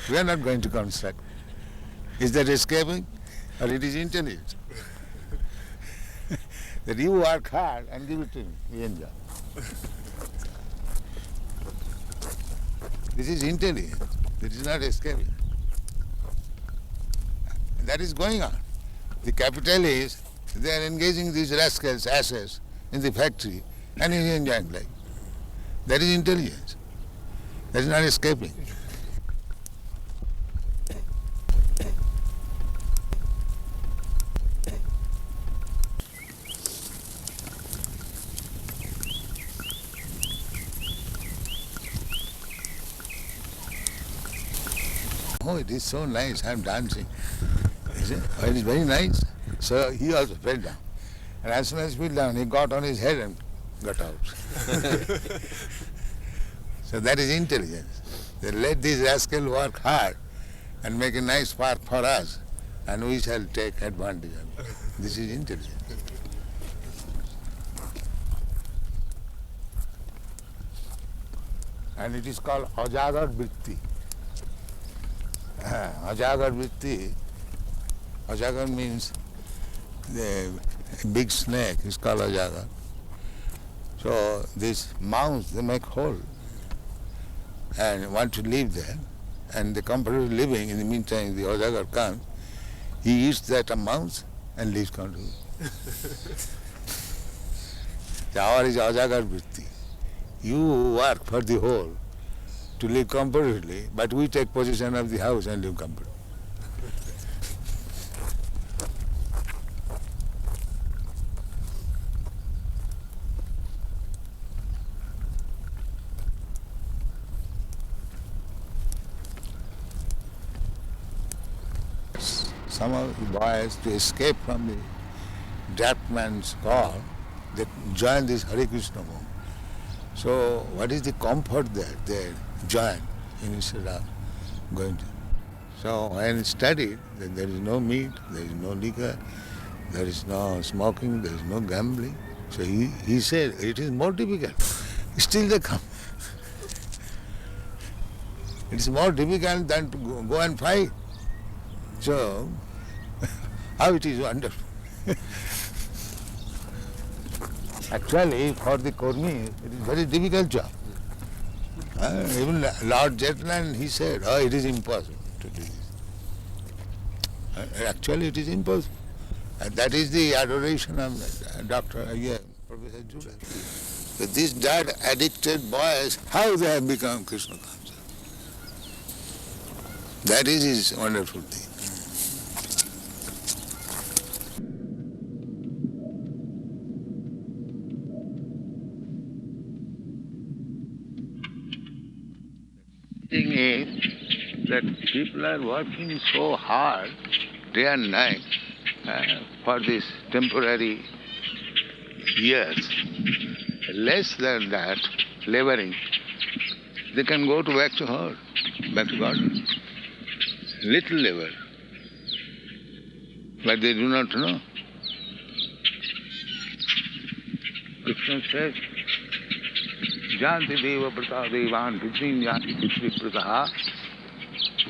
We are not going to construct. Is that escaping? Or it is intelligence? That you work hard and give it to me, we enjoy. This is intelligence. This is not escaping. That is going on. The capitalists, they are engaging these rascals, asses, in the factory and he is enjoying life. That is intelligence. That is not escaping. Oh, it is so nice, I am dancing. Is it? Oh, it is very nice. So he also fell down. And as soon as he fell down, he got on his head and got out. So that is intelligence. They let these rascals work hard and make a nice park for us, and we shall take advantage of it. This is intelligence. And it is called Ajagar Vritti. Ajagar Vritti, Ajagar means the big snake is called Ajagar. So these mouse, they make hole and want to live there, and the comfortable living. In the meantime, the Ajagar comes, he eats that mouse and lives comfortably. Our is Ajagar Vritti. You work for the whole to live comfortably, but we take possession of the house and live comfortably. Some of the boys, to escape from the draftman's call, they join this Hare Krishna movement. So what is the comfort there? They join instead of going to. So when studied, that there is no meat, there is no liquor, there is no smoking, there is no gambling. So he said it is more difficult. Still they come. It is more difficult than to go and fight. So how it is wonderful. Actually, for the Kurmi, it is very difficult job. Even Lord Jetland, he said, oh, it is impossible to do this. Actually, it is impossible. And that is the adoration of Professor Judah. So these drug addicted boys, how they have become Krishna conscious. That is his wonderful thing. Thing is that people are working so hard day and night for this temporary years. Less than that, laboring, they can go back to her, back to God. Little labor, but they do not know. Krishna says, Janti deva prata devan pitrim janti pitri prataha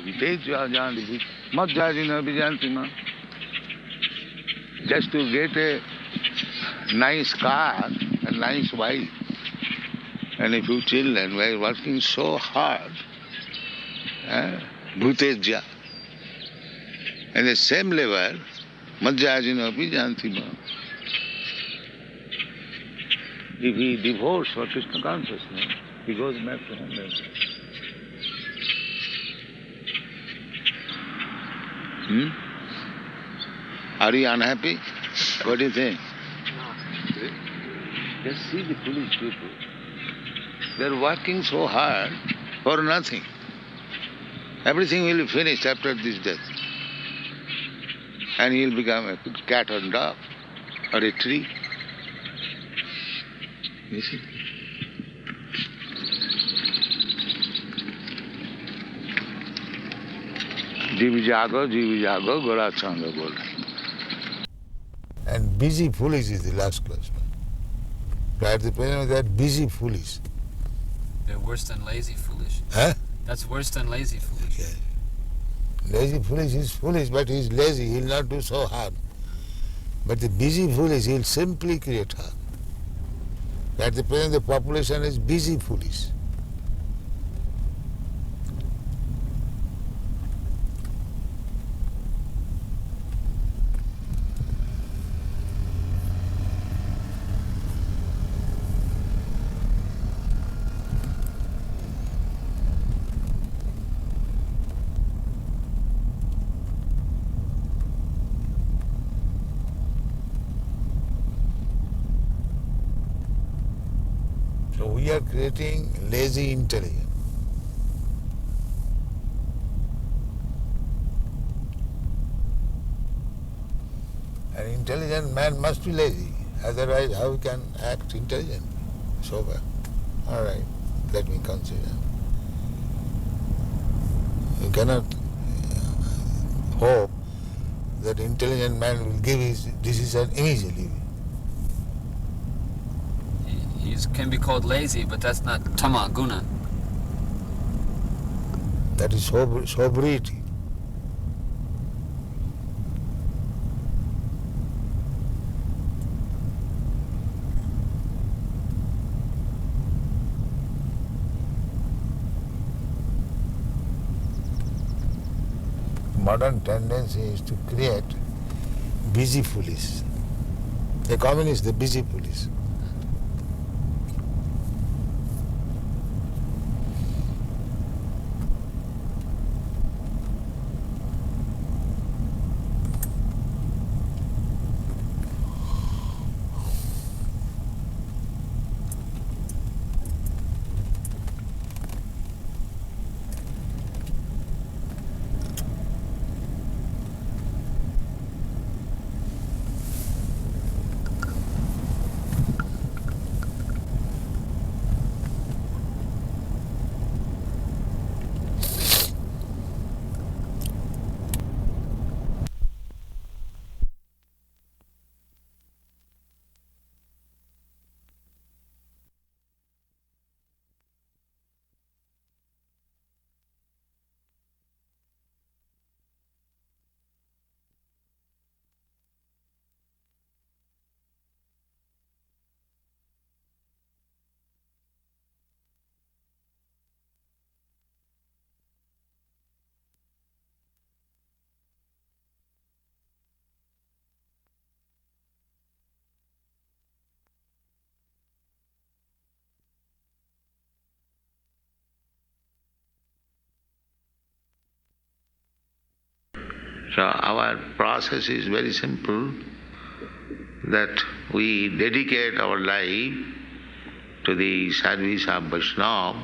vitejya janti madhyajina vijanti ma. Just to get a nice car, a nice wife, and a few children were working so hard, bhutejya. And the same labor, madhyajina vijanti ma. If he divorces for Krishna consciousness, he goes back to home. Are you unhappy? What do you think? No. Just see the foolish people. They are working so hard for nothing. Everything will be finished after this death. And he will become a cat or dog or a tree. You see? Jivi jago, Gora Changa Bol. And busy foolish is the last class. Right? The present that busy foolish. They're worse than lazy foolish. Huh? That's worse than lazy foolish. Okay. Lazy foolish is foolish, but he is lazy. He will not do so hard. But the busy foolish, he will simply create harm. At the present, the population is busy foolish. So we are creating lazy intelligence. An intelligent man must be lazy. Otherwise, how he can act intelligent? Sober. All right, let me consider. You cannot hope that intelligent man will give his decision immediately. He can be called lazy, but that's not tama guna. That is sobriety. Modern tendency is to create busy foolish. The communist, the busy foolish. So our process is very simple, that we dedicate our life to the service of Vaishnava,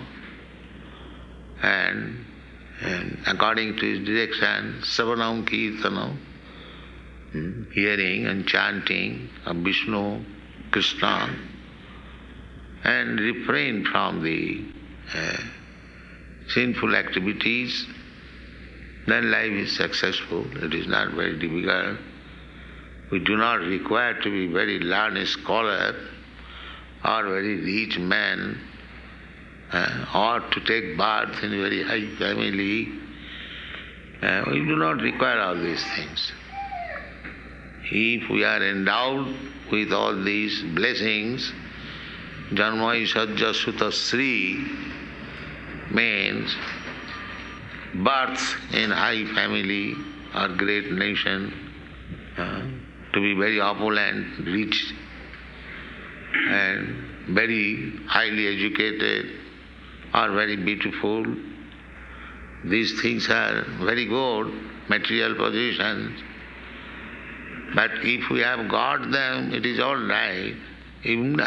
and according to his direction, Savanam Kirtanam, hearing and chanting of Vishnu, Krishna, and refrain from the sinful activities, then life is successful. It is not very difficult. We do not require to be very learned scholar or very rich man or to take birth in a very high family. We do not require all these things. If we are endowed with all these blessings, Janmai Sajja Sutta Sri means birth in high family or great nation, to be very opulent, rich, and very highly educated or very beautiful. These things are very good, material positions. But if we have got them, it is all right. Even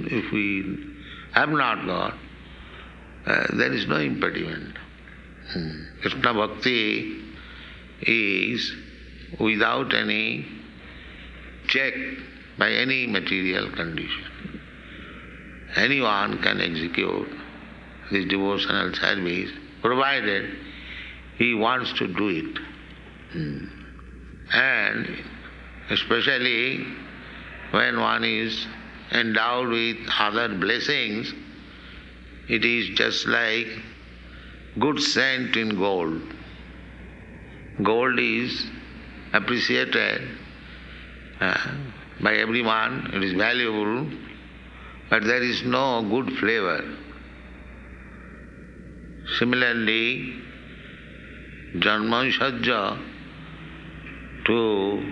if we have not got, there is no impediment. Krishna Bhakti is without any check by any material condition. Anyone can execute this devotional service, provided he wants to do it. And especially when one is endowed with other blessings, it is just like good cent in gold. Gold is appreciated by everyone, it is valuable, but there is no good flavor. Similarly, Janmansajja to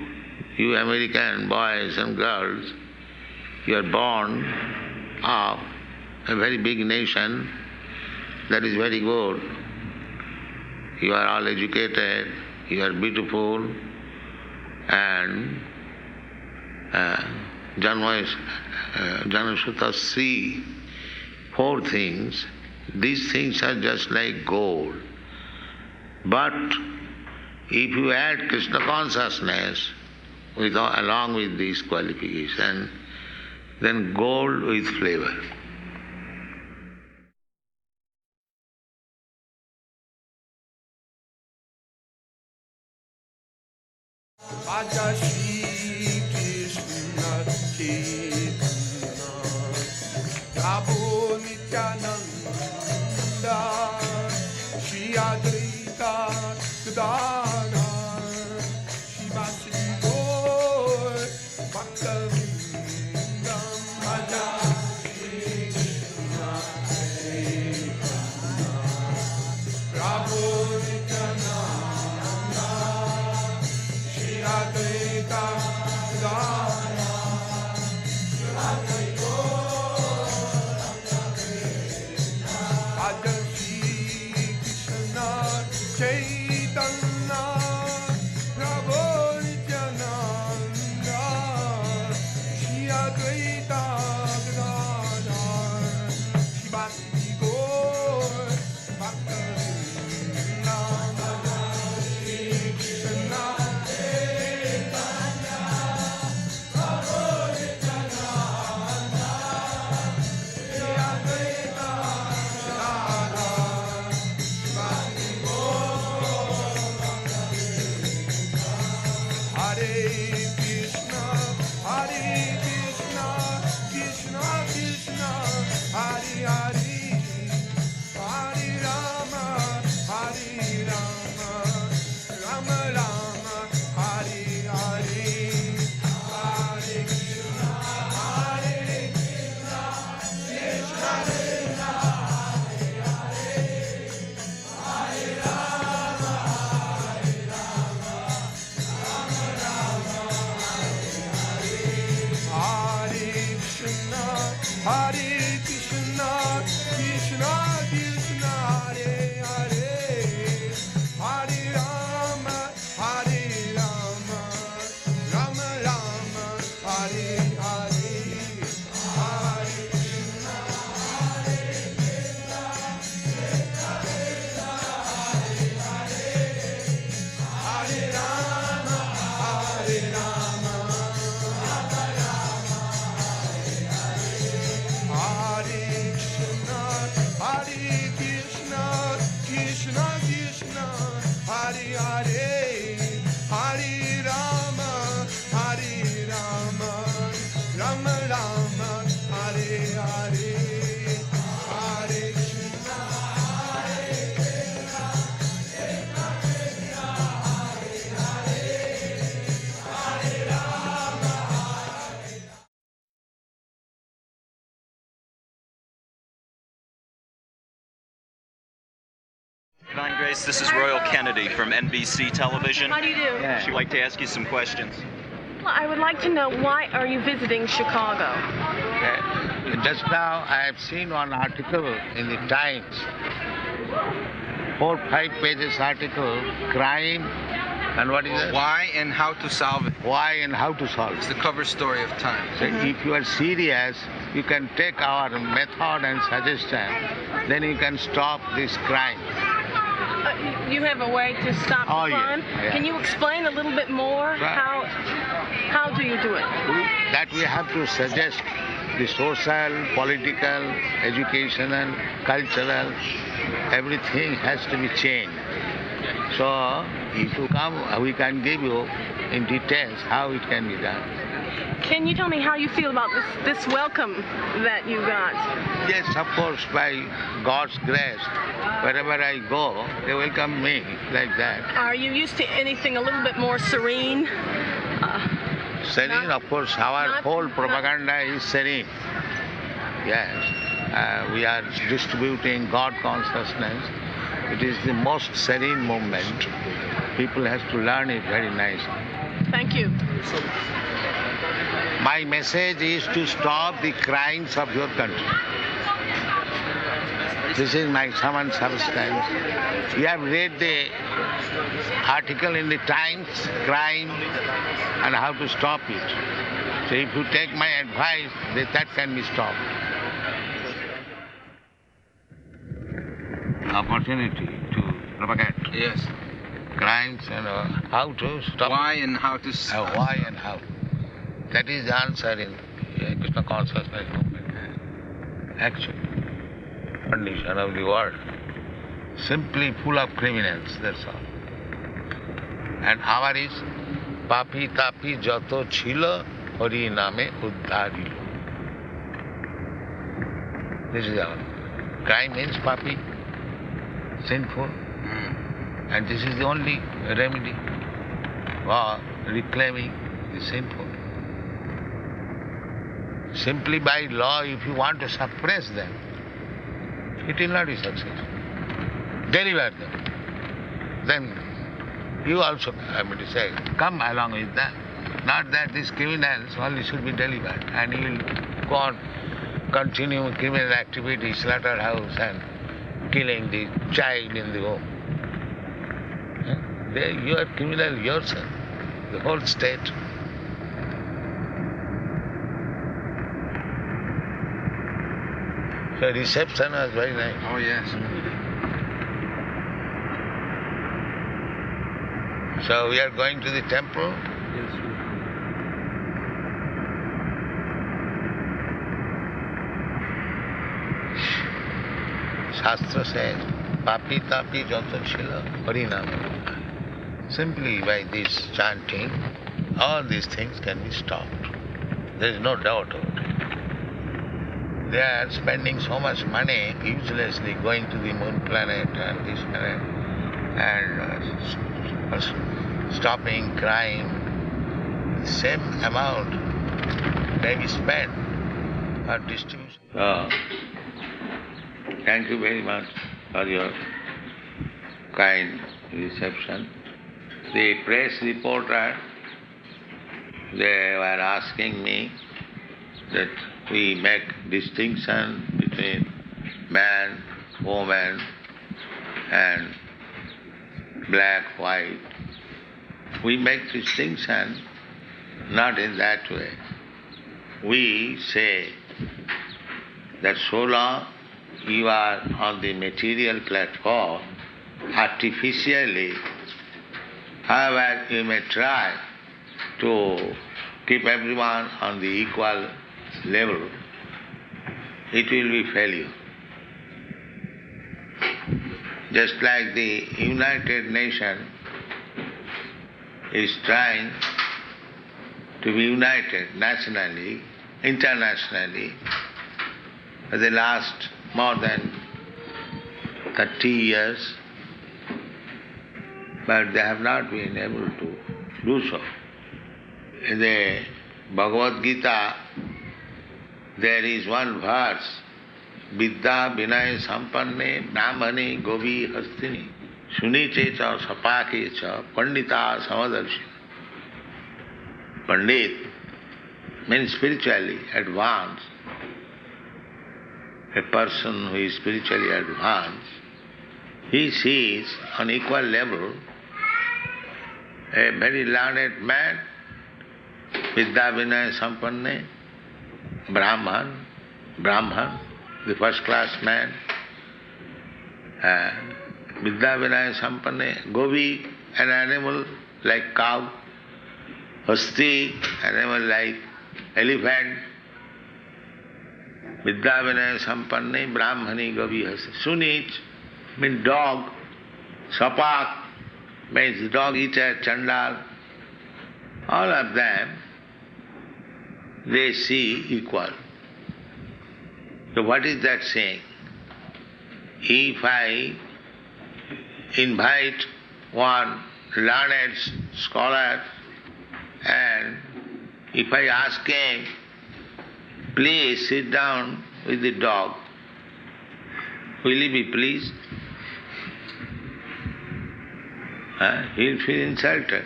you American boys and girls, you are born of a very big nation, that is very good. You are all educated, you are beautiful, and Janmasutta see four things. These things are just like gold. But if you add Krishna consciousness along with these qualifications, then gold with flavor. Raja Shri Krishna Chaitanya Prabhu Nityananda Shri Advaita Gadadhar Shivasri Gaur Bhaktavindam Raja Shri Krishna Chaitanya Prabhu Nityananda Shri Advaita Gadadhar Shivasri Gaur Chaitanya Prabhu Nityananda Shri Advaita Gadadhar Shivasri Gaur Bhaktavindam Shri Krishna Chaitanya Prabhu Nityananda Shri Advaita Gadadhar Shivasri Hare Krishna, Krishna Krishna, Hare Hare, Hare Rama, Rama Rama, Hare Hare, Hare Krishna, Krishna Krishna, Hare Rama, Hare Krishna, Krishna Krishna, Hare Hare, Hare Rama, Rama Rama, Hare Hare, Hare Krishna, Krishna Krishna, Hare Rama, Hare Krishna, Krishna Krishna, Hare Hare, Hare Rama, Rama Rama, Hare Hare, Hare Krishna, Krishna Krishna, Hare Rama. Divine Grace, this is Royal Kennedy from NBC Television. How do you do? She'd like to ask you some questions. Well, I would like to know, why are you visiting Chicago? Just now I have seen one article in the Times, 4-5 pages article, crime and what is it? Why and how to solve it. Why and how to solve It's it. the cover story of Time. So if you are serious, you can take our method and suggestion, then you can stop this crime. You have a way to stop Oh, the yeah, crime? yeah. Can you explain a little bit more? Right. How do you do it? We have to suggest the social, political, educational, cultural, everything has to be changed. So if you come, we can give you in details how it can be done. Can you tell me how you feel about this welcome that you got? Yes, of course, by God's grace, wherever I go, they welcome me like that. Are you used to anything a little bit more serene? Serene, of course, our not- whole propaganda is serene. Yes, we are distributing God consciousness. It is the most serene movement. People have to learn it very nicely. Thank you. My message is to stop the crimes of your country. This is my sum and substance. You have read the article in the Times, crime and how to stop it. So if you take my advice, that can be stopped. Opportunity to propagate Yes. crimes and how to stop Why and how to why and how. That is the answer in Krishna consciousness movement. Actual condition of the world. Simply full of criminals, that's all. And our is papi tapi jato chilo hari name uddharilo. This is our. Crime means papi, sinful. And this is the only remedy for reclaiming the sinful. Simply by law, if you want to suppress them, it will not be successful. Deliver them. Then you also, say, come along with that. Not that these criminals only should be delivered and you will go on continue criminal activity, slaughterhouse and killing the child in the home. You are criminal yourself, the whole state. The reception was very nice. Oh, yes. So we are going to the temple. Shastra says, papi tapi jato chilo harinama. Simply by this chanting, all these things can be stopped. There is no doubt about it. They are spending so much money uselessly going to the moon planet and this planet and stopping crime. The same amount may be spent for distribution. Thank you very much for your kind reception. The press reporter, they were asking me that we make distinction between man, woman, and black, white. We make distinction not in that way. We say that so long you are on the material platform, artificially, however you may try to keep everyone on the equal level, it will be failure. Just like the United Nations is trying to be united nationally, internationally, for the last more than 30 years, but they have not been able to do so. In the Bhagavad Gita, there is one verse, Vidya Vinay Sampanne Brahmane Govi Hastini Sunite cha Sapake cha Pandita Samadarshi. Pandit means spiritually advanced. A person who is spiritually advanced, he sees on equal level a very learned man, Vidya Vinay Sampanne, Brahman, the first class man, and Vidya Vinay Sampanne, Govi, an animal like cow, Hasti, animal like elephant, Vidya Vinay Sampanne, Brahmani, Govi, Hasti. Sunich means dog, Sapak means dog eater, Chandal. All of them they see equal. So what is that saying? If I invite one learned scholar and if I ask him, please sit down with the dog, will he be pleased? He'll feel insulted.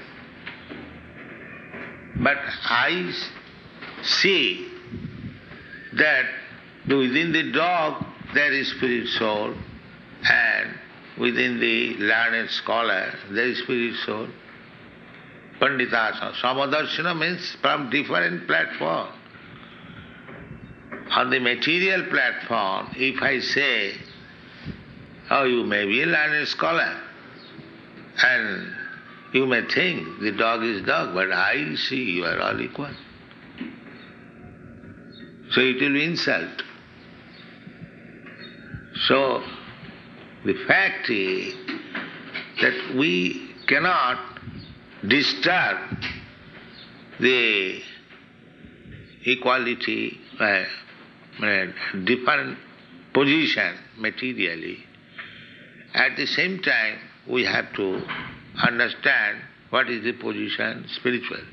But I see that within the dog there is spirit soul, and within the learned scholar there is spirit soul. Pandita Samadarshana means from different platform. On the material platform, if I say, oh, you may be a learned scholar, and you may think the dog is dog, but I see you are all equal. So it will be insult. So the fact is that we cannot disturb the equality, different position materially. At the same time, we have to understand what is the position spiritual.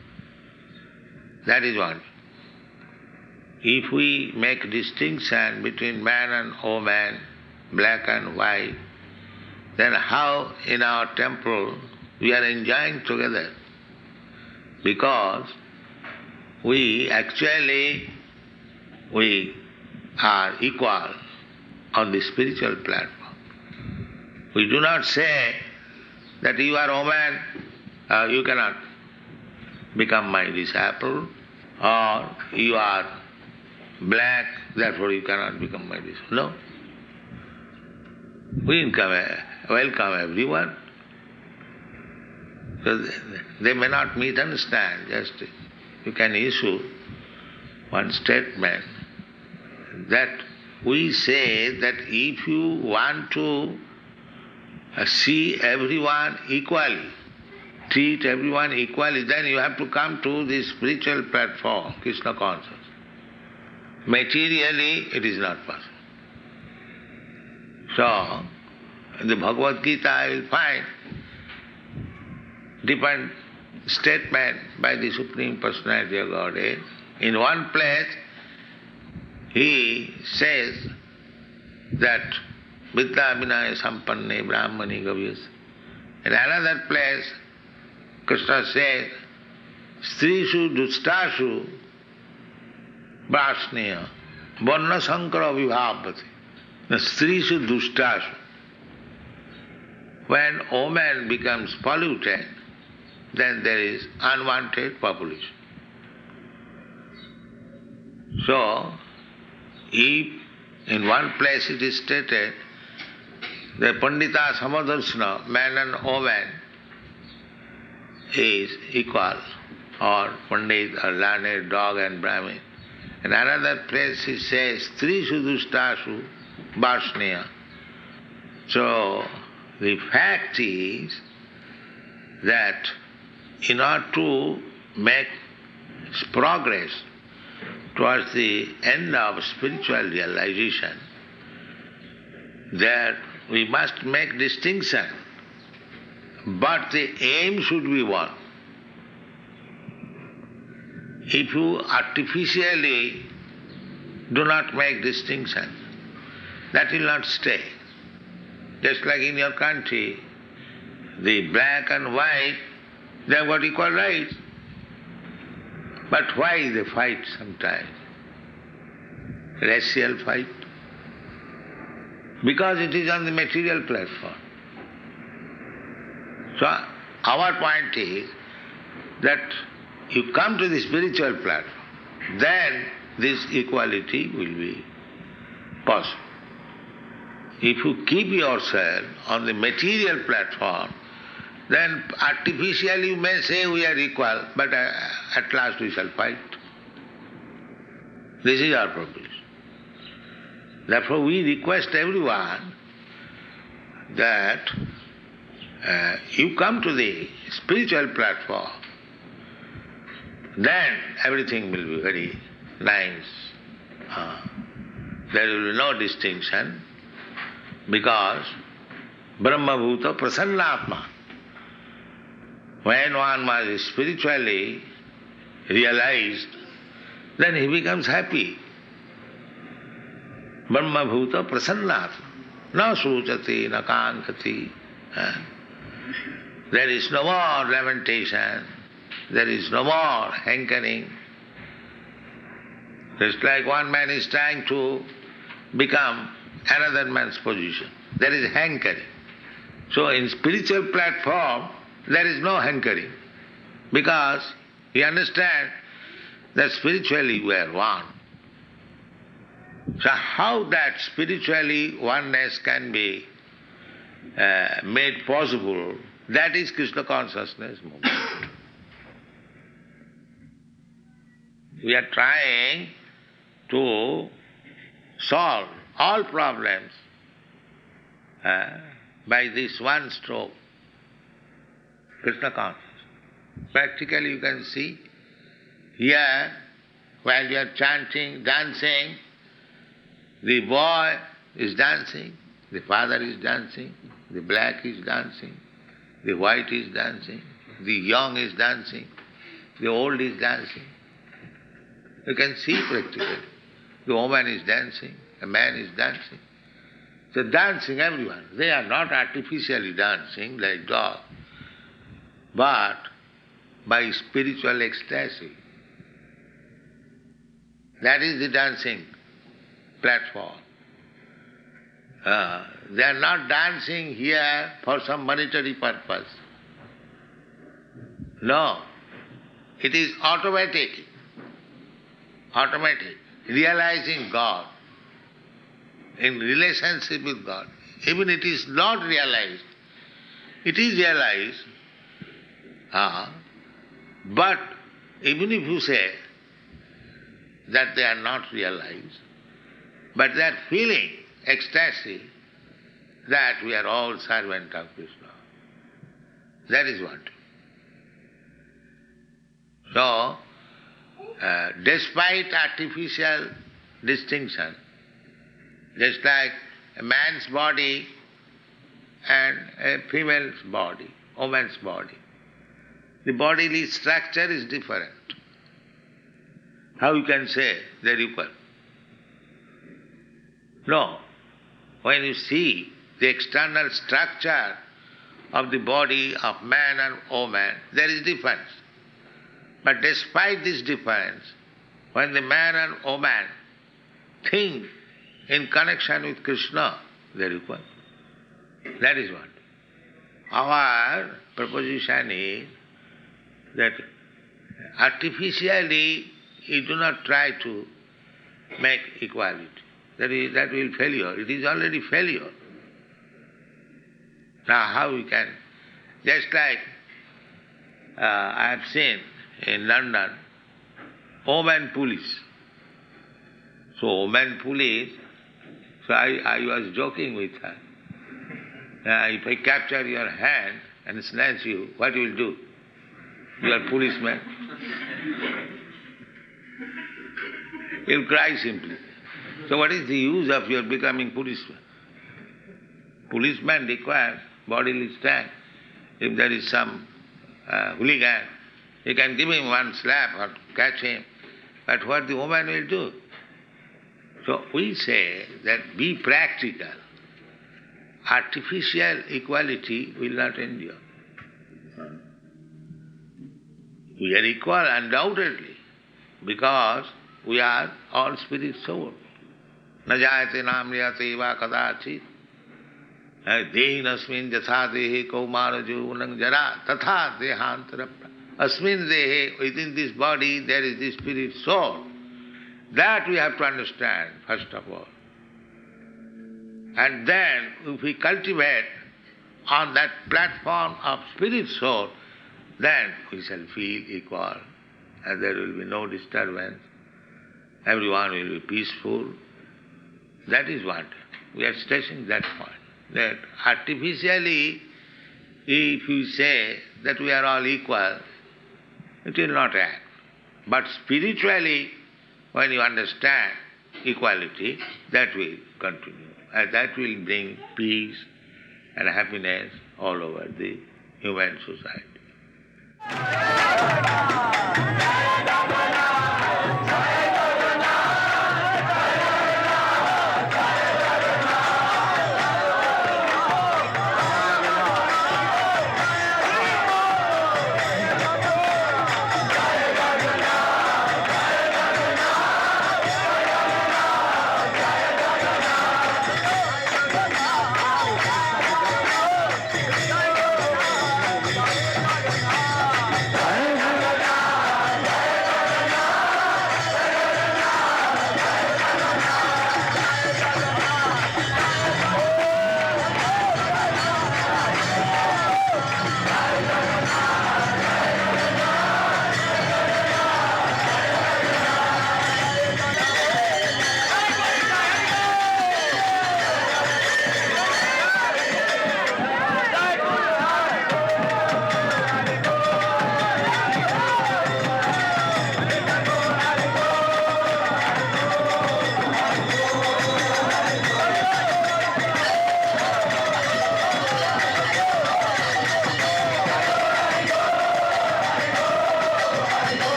That is one. If we make distinction between man and woman, black and white, then how in our temple we are enjoying together? Because we are equal on the spiritual platform. We do not say that you are a woman, you cannot become my disciple, or you are black, therefore you cannot become my disciple. No. We welcome everyone. So they may not misunderstand, just you can issue one statement that we say that if you want to see everyone equally, treat everyone equally, then you have to come to the spiritual platform, Krishna consciousness. Materially, it is not possible. So, in the Bhagavad Gita, I will find different statement by the Supreme Personality of Godhead. In one place, he says that Vidya Vinaya Sampanne Brahmani Gavyas. In another place, Krishna says, Strishu Dustashu Brasneya Varna Sankara Vibhavati. Strishu Dustashu. When woman becomes polluted, then there is unwanted population. So, if in one place it is stated, the Pandita Samadarshana, man and woman, is equal, or Pandit or learned, dog and Brahmin. In another place he says, Strishu Dustashu Varsneya. So, the fact is that in order to make progress towards the end of spiritual realization, that we must make distinction, but the aim should be one. If you artificially do not make distinction, that will not stay. Just like in your country, the black and white, they have got equal rights. But why they fight sometimes? Racial fight? Because it is on the material platform. So our point is that you come to the spiritual platform, then this equality will be possible. If you keep yourself on the material platform, then artificially you may say we are equal, but at last we shall fight. This is our proposition. Therefore we request everyone that you come to the spiritual platform, then everything will be very lines. There will be no distinction because Brahma Bhuta Prasannatma. When one was spiritually realized, then he becomes happy. Brahma Bhuta Prasannatma. Na suchati, na kankati. There is no more lamentation. There is no more hankering. It's like one man is trying to become another man's position. There is hankering. So in spiritual platform, there is no hankering. Because he understands that spiritually we are one. So how that spiritually oneness can be made possible, that is Krishna consciousness movement. We are trying to solve all problems by this one stroke, Krishna consciousness. Practically you can see here, while you are chanting, dancing, the boy is dancing, the father is dancing, the black is dancing, the white is dancing, the young is dancing, the old is dancing. You can see practically. The woman is dancing, a man is dancing. So dancing everyone. They are not artificially dancing like dogs, but by spiritual ecstasy. That is the dancing platform. They are not dancing here for some monetary purpose. No, it is automatic. Automatic. Realizing God, in relationship with God. Even it is not realized. It is realized, but even if you say that they are not realized, but they are feeling ecstasy that we are all servant of Krishna. That is what. So, despite artificial distinction, just like a man's body and a female's body, woman's body, the bodily structure is different. How you can say they are equal? No. When you see the external structure of the body of man and woman, there is difference. But despite this difference, when the man and woman think in connection with Krishna, they are equal. That is what. Our proposition is that artificially you do not try to make equality. That will failure. It is already failure. Now how we can, just like I have seen in London, woman police. So woman police, so I was joking with her. If I capture your hand and snatch you, what you will do? You are policeman. You'll cry simply. So what is the use of your becoming policeman? Policeman requires bodily strength. If there is some hooligan, you can give him one slap or catch him. But what the woman will do? So we say that be practical. Artificial equality will not endure. We are equal undoubtedly because we are all spirit soul. Na jayate namriyate va kadachit. Dehi nasmin jatha dehe kaumara jovanang jara tatha dehantara. Asmin dehe, within this body there is the spirit soul. That we have to understand first of all. And then if we cultivate on that platform of spirit soul, then we shall feel equal and there will be no disturbance. Everyone will be peaceful. That is what we are stressing that point. That artificially, if we say that we are all equal, it will not act. But spiritually, when you understand equality, that will continue. And that will bring peace and happiness all over the human society.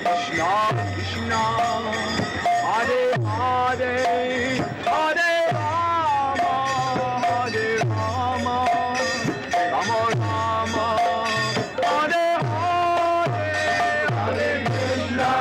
Krishna Krishna, Hare Hare, Hare Rama, Hare Rama, Rama Rama, Hare Hare, Hare Krishna.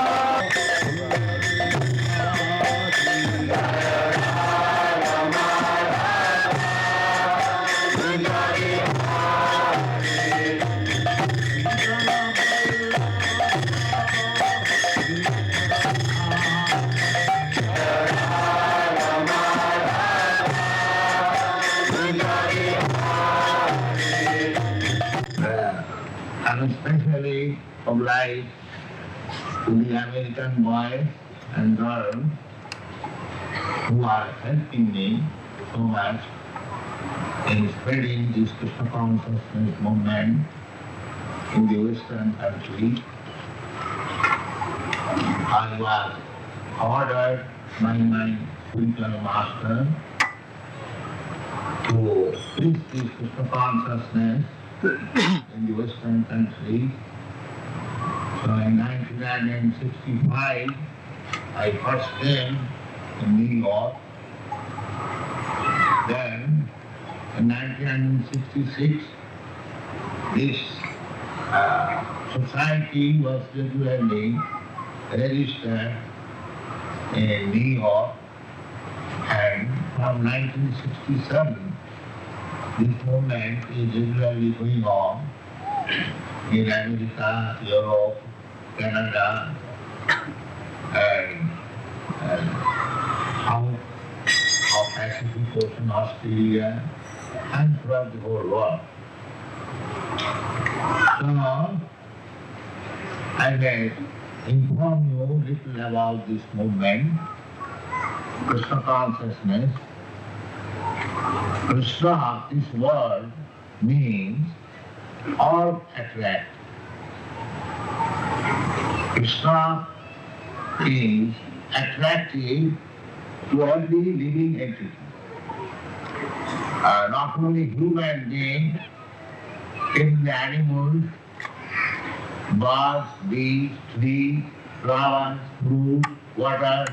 I'm especially obliged to the American boys and girls who are helping me so much in spreading this Krishna consciousness movement in the Western countries. I was ordered by my spiritual master to preach this Krishna consciousness in the Western countries. So in 1965, I first came in New York. Then in 1966, this society was regularly registered in New York, and from 1967, this movement is regularly going on in America, Europe, Canada, and South of Pacific Ocean, Australia, and throughout the whole world. So, I will inform you a little about this movement, Krishna consciousness. Krishna, this word, means all attract. Krishna is attractive to every living entity. Not only human beings, in the animals, birds, bees, trees, flowers, fruit, water.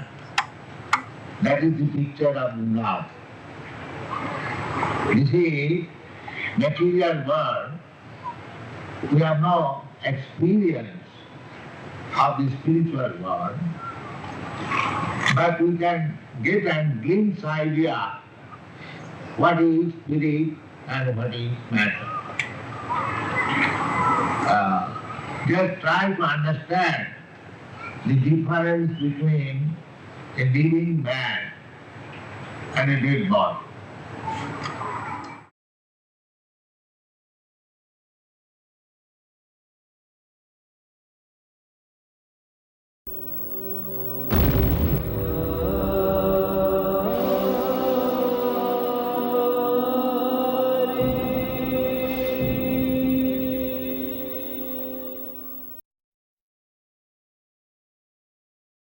That is the picture of love. You see, material world, we have no experience of the spiritual world, but we can get a glimpse idea what is spirit and what is matter. Just try to understand the difference between a living man and a dead body.